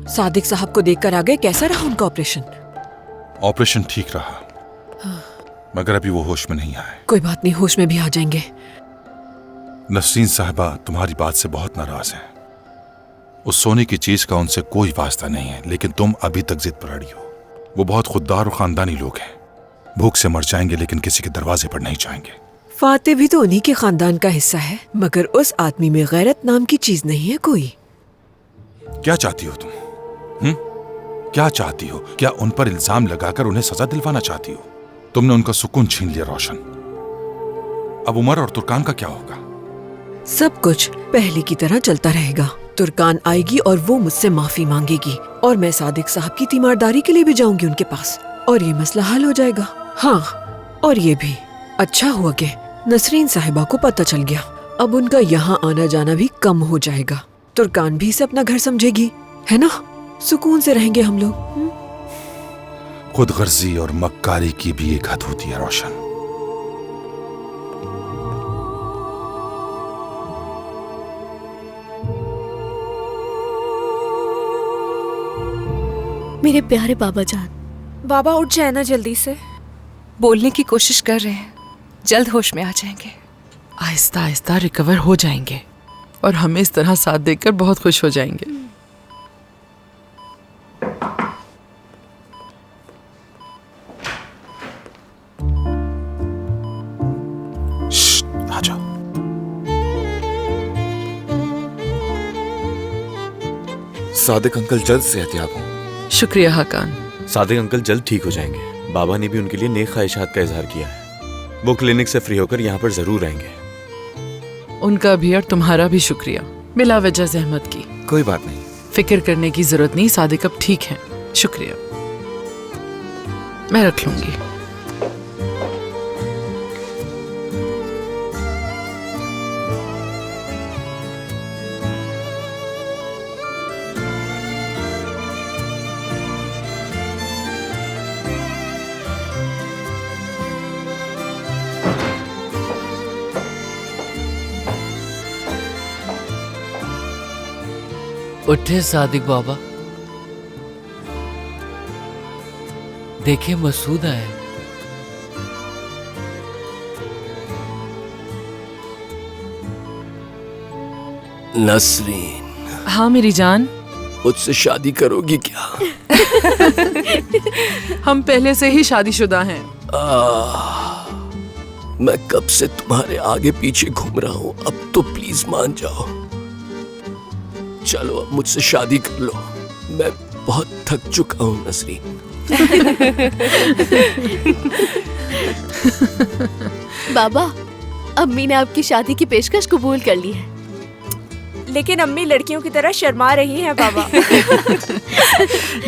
सादिक साहब को देखकर आ गए। कैसा रहा उनका ऑपरेशन? ऑपरेशन ठीक रहा, मगर अभी वो होश में नहीं आए। कोई बात नहीं, होश में भी आ जाएंगे। नसरीन साहिबा तुम्हारी बात से बहुत नाराज हैं। उस सोने की चीज का उनसे कोई वास्ता नहीं है, लेकिन तुम अभी तक जिद पर अड़ी हो। वो बहुत खुददार और खानदानी लोग हैं। भूख से मर जाएंगे लेकिन किसी के दरवाजे पर नहीं जाएंगे। फातिह भी तो उन्हीं के खानदान का हिस्सा है, मगर उस आदमी में गैरत नाम की चीज नहीं है कोई। क्या चाहती हो तुम? क्या चाहती हो? क्या उन पर इल्जाम लगाकर उन्हें सजा दिलवाना चाहती हो? तुमने उनका सुकून छीन लिया रोशन। अब उमर और तुर्कान का क्या होगा? सब कुछ पहले की तरह चलता रहेगा। तुर्कान आएगी और वो मुझसे माफी मांगेगी, और मैं सादिक साहब की तीमारदारी के लिए भी जाऊंगी उनके पास, और ये मसला हल हो जाएगा। हाँ, और ये भी अच्छा हुआ कि नसरीन साहिबा को पता चल गया। अब उनका यहाँ आना जाना भी कम हो जाएगा। तुर्कान भी इसे अपना घर समझेगी, है ना? सुकून से रहेंगे हम लोग। खुदगर्जी और मक्कारी की भी एक हद होती है रोशन। मेरे प्यारे बाबा जान। बाबा उठ जाए ना जल्दी से। बोलने की कोशिश कर रहे हैं, जल्द होश में आ जाएंगे। आहिस्ता आहिस्ता रिकवर हो जाएंगे और हमें इस तरह साथ देखकर बहुत खुश हो जाएंगे। आ जाओ। सादिक अंकल जल्द सेहतयाब हों। शुक्रिया हाकान। सादिक अंकल जल्द ठीक हो जाएंगे। बाबा ने भी उनके लिए नेक ख्वाहिशात का इजहार किया है। वो क्लिनिक से फ्री होकर यहाँ पर जरूर आएंगे। उनका भी और तुम्हारा भी शुक्रिया, बिला वजह जहमत की। कोई बात नहीं, फिक्र करने की जरूरत नहीं। सादिक अब ठीक है। शुक्रिया, मैं रख लूंगी। उठे सादिक बाबा, देखे मसूद आए। नसरीन। हाँ मेरी जान। मुझसे शादी करोगी क्या? हम पहले से ही शादीशुदा हैं। मैं कब से तुम्हारे आगे पीछे घूम रहा हूँ, अब तो प्लीज मान जाओ। चलो अब मुझसे शादी कर लो, मैं बहुत थक चुका हूँ नसरीन। बाबा, अम्मी ने आपकी शादी की पेशकश कबूल कर ली है। लेकिन अम्मी लड़कियों की तरह शर्मा रही हैं बाबा।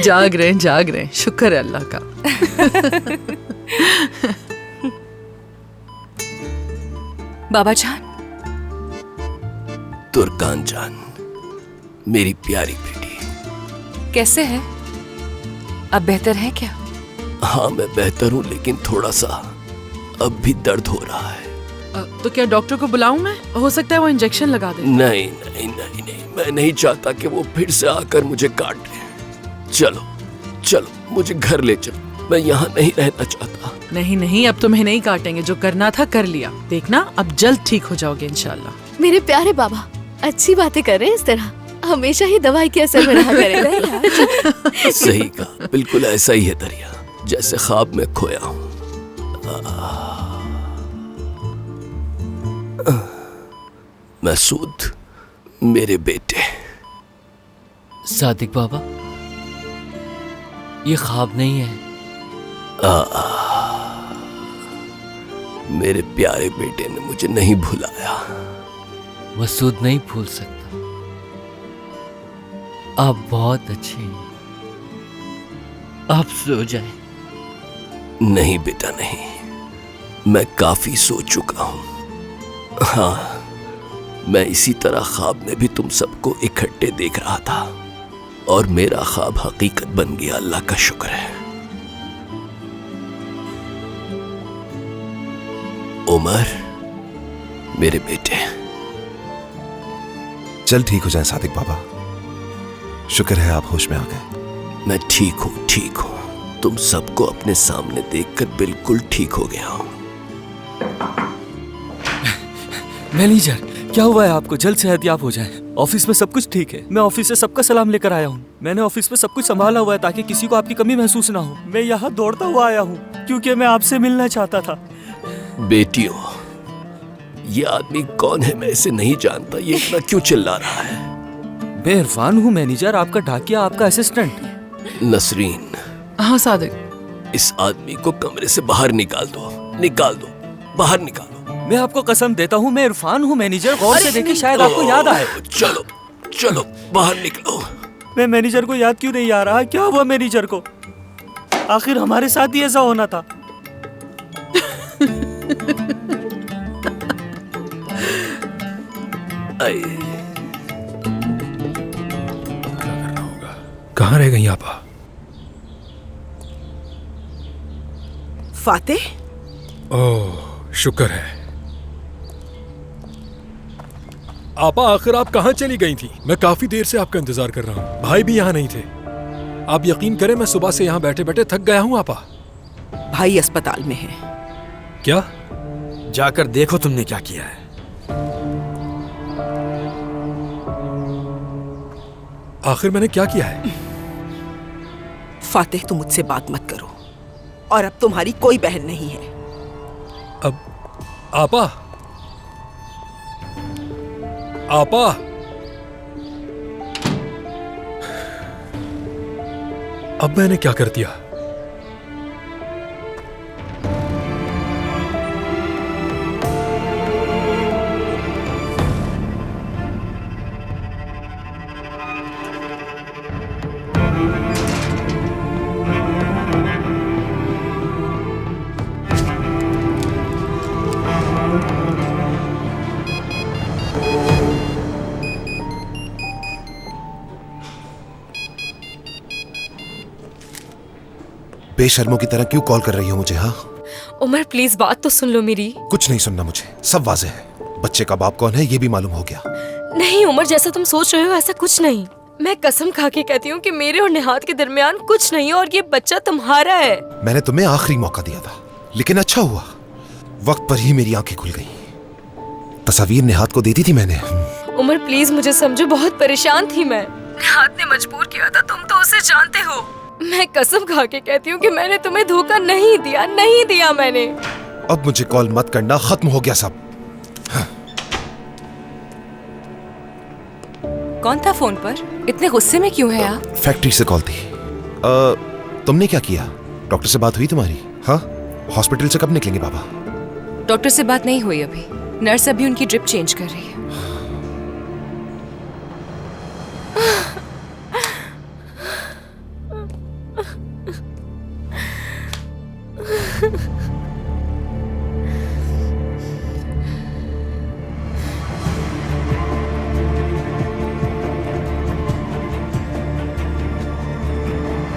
जाग रहे हैं, शुक्र है अल्लाह का। बाबा जान। तुर्कान जान, मेरी प्यारी बेटी, कैसे है? अब बेहतर है क्या? हाँ मैं बेहतर हूँ, लेकिन थोड़ा सा अब भी दर्द हो रहा है। तो क्या डॉक्टर को बुलाऊं मैं? हो सकता है वो इंजेक्शन लगा दे। नहीं नहीं नहीं नहीं, मैं नहीं चाहता कि वो फिर से आकर मुझे काट ले। चलो चलो मुझे घर ले चलो, मैं यहाँ नहीं रहना चाहता। नहीं, अब तुम्हें नहीं काटेंगे। जो करना था कर लिया। देखना अब जल्द ठीक हो जाओगे इंशाल्लाह। मेरे प्यारे बाबा, अच्छी बातें कर रहे हैं। इस तरह हमेशा ही दवाई के असर में रहा करेगा। सही कहा, बिल्कुल ऐसा ही है दरिया, जैसे ख्वाब में खोया हूँ। मसूद, मेरे बेटे। सादिक बाबा, ये ख्वाब नहीं है। मेरे प्यारे बेटे ने मुझे नहीं भुलाया। मसूद नहीं भूल सकता। आप बहुत अच्छे हैं, आप सो जाएं। नहीं बेटा नहीं, मैं काफी सो चुका हूं। हाँ, मैं इसी तरह ख्वाब में भी तुम सबको इकट्ठे देख रहा था, और मेरा ख्वाब हकीकत बन गया। अल्लाह का शुक्र है। उमर, मेरे बेटे, जल्द ठीक हो जाए सादिक बाबा। शुक्र है आप होश में आ गए। मैं ठीक हूँ। तुम सबको अपने सामने देखकर बिल्कुल ठीक हो गया हूँ। मैनेजर, क्या हुआ है आपको? जल्द सेहतयाब हो जाए। ऑफिस में सब कुछ ठीक है। मैं ऑफिस से सबका सलाम लेकर आया हूँ। मैंने ऑफिस में सब कुछ संभाला हुआ है ताकि किसी को आपकी कमी महसूस ना हो। मैं यहाँ दौड़ता हुआ आया हूँ क्योंकि मैं आपसे मिलना चाहता था। बेटियों, ये आदमी कौन है? मैं इसे नहीं जानता। ये इतना क्यों चिल्ला रहा है? मैं इरफान हूँ मैनेजर, आपका ढाकिया, आपका असिस्टेंट। नसरीन। हाँ सादिक। इस आदमी को कमरे से बाहर निकाल दो, बाहर निकालो। मैं आपको कसम देता हूँ मैं इरफान हूँ मैनेजर। गौर से देखिए, शायद आपको याद आए। चलो बाहर निकलो। मैं मैनेजर को याद क्यों नहीं आ रहा? क्या हुआ मैनेजर को? आखिर हमारे साथ ही ऐसा होना था। कहाँ रह गई आपा? फातेह? ओह, शुक्र है। आपा, आखिर आप कहाँ चली गई थी? मैं काफी देर से आपका इंतजार कर रहा हूँ। भाई भी यहाँ नहीं थे। आप यकीन करें, मैं सुबह से यहाँ बैठे बैठे थक गया हूँ आपा। भाई अस्पताल में है। क्या? जाकर देखो तुमने क्या किया है। आखिर मैंने क्या किया है? फातेह, तुम मुझसे बात मत करो। और अब तुम्हारी कोई बहन नहीं है। अब आपा, अब मैंने क्या कर दिया? बेशर्मों की तरह क्यों कॉल कर रही हो मुझे? हाँ उमर, प्लीज बात तो सुन लो मेरी। कुछ नहीं सुनना मुझे, सब वाज़ेह है। बच्चे का बाप कौन है ये भी मालूम हो गया। नहीं उमर, जैसा तुम सोच रहे हो ऐसा कुछ नहीं। मैं कसम खा के कहती हूँ कि मेरे और निहात के दरमियान कुछ नहीं है और ये बच्चा तुम्हारा है। मैंने तुम्हें आखिरी मौका दिया था, लेकिन अच्छा हुआ, वक्त पर ही मेरी आंखें खुल गई। तस्वीर निहात को दी थी मैंने। उमर प्लीज मुझे समझो, बहुत परेशान थी मैं। निहात ने मजबूर किया था, तुम तो उसे जानते हो। मैं कसम खा के कहती हूँ कि मैंने तुम्हें धोखा नहीं दिया मैंने। अब मुझे कॉल मत करना, खत्म हो गया सब। कौन था फोन पर? इतने गुस्से में क्यों है आप? फैक्ट्री से कॉल थी। तुमने क्या किया? डॉक्टर से बात हुई तुम्हारी? हाँ, हॉस्पिटल से कब निकलेंगे बाबा? डॉक्टर से बात नहीं हुई अभी। नर्स अभी उनकी ड्रिप चेंज कर रही है। Ha ha ha.